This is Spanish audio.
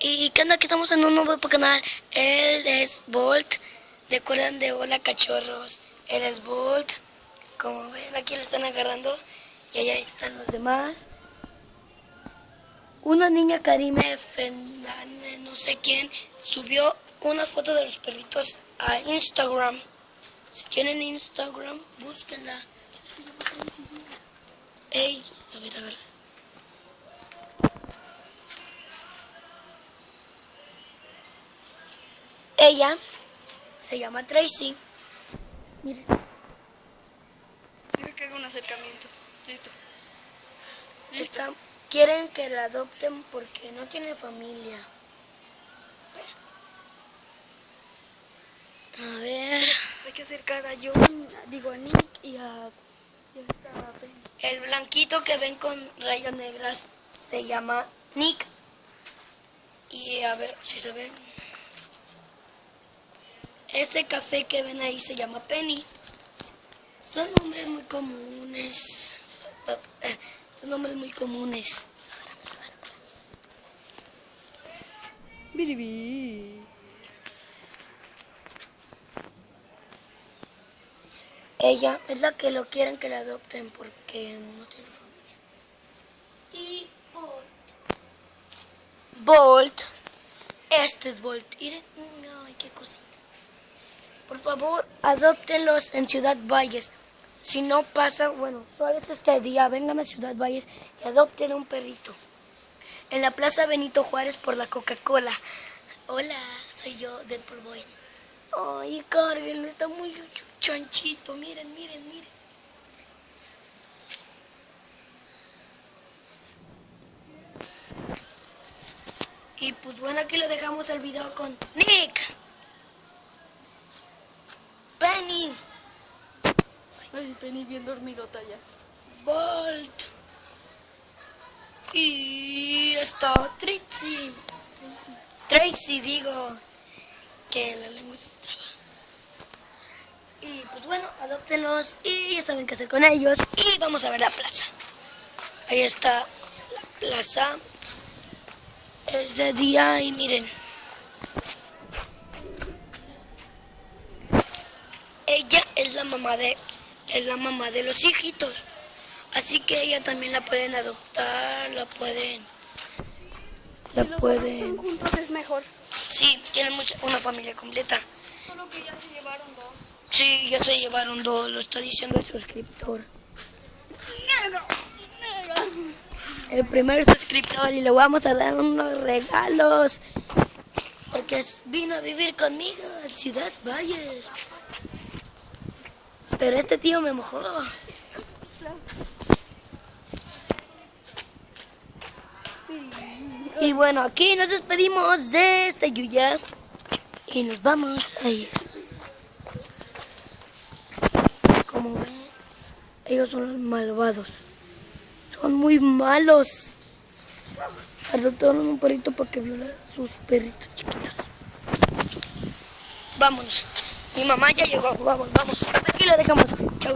¿Y qué onda? Que estamos en un nuevo canal. Él es Bolt. Recuerdan de Hola Cachorros. Él es Bolt. Como ven, aquí lo están agarrando. Y allá están los demás. Una niña Karime Fendane, no sé quién, subió una foto de los perritos a Instagram. Si tienen Instagram, búsquenla. Ey, a ver. Ella se llama Tracy. Miren. Quiero que haga un acercamiento. Listo. Quieren que la adopten porque no tiene familia. A ver. Hay que acercar a John, digo a Nick y a esta Penny. El blanquito que ven con rayas negras se llama Nick. Y a ver si se ven. Ese café que ven ahí se llama Penny. Son nombres muy comunes. Son nombres muy comunes. Biribi. Ella es la que lo quieren que la adopten porque no tiene familia. Y Bolt. Este es Bolt. Miren, ay, qué cosita. Por favor, adóptenlos en Ciudad Valles. Si no pasa, bueno, solo es este día, vengan a Ciudad Valles y adopten un perrito. En la Plaza Benito Juárez por la Coca-Cola. Hola, soy yo, Deadpool Boy. Ay, cárguenlo, está muy chanchito. Miren. Y pues bueno, aquí lo dejamos el video con Nick. Penny. Ay, Penny bien dormidota ya. Bolt. Y está Tracy, digo. Que la lengua se me traba. Y pues bueno, adóptenlos y ya saben qué hacer con ellos. Y vamos a ver la plaza. Ahí está la plaza. Es de día y miren. Ella es la mamá de los hijitos. Así que ella también la pueden adoptar, la pueden. Si los adoptan juntos es mejor. Sí, tienen una familia completa. Solo que ya se llevaron dos. Sí, ya se llevaron dos, lo está diciendo el suscriptor. El primer suscriptor y le vamos a dar unos regalos. Porque vino a vivir conmigo en Ciudad Valles. Pero este tío me mojó. Y bueno, aquí nos despedimos de este Yuya. Y nos vamos a ir. Como ven, ellos son los malvados. Son muy malos. Adoptaron un perrito para que viola a sus perritos chiquitos. Vámonos. Mi mamá ya llegó. Vamos. Hasta aquí lo dejamos. Chau.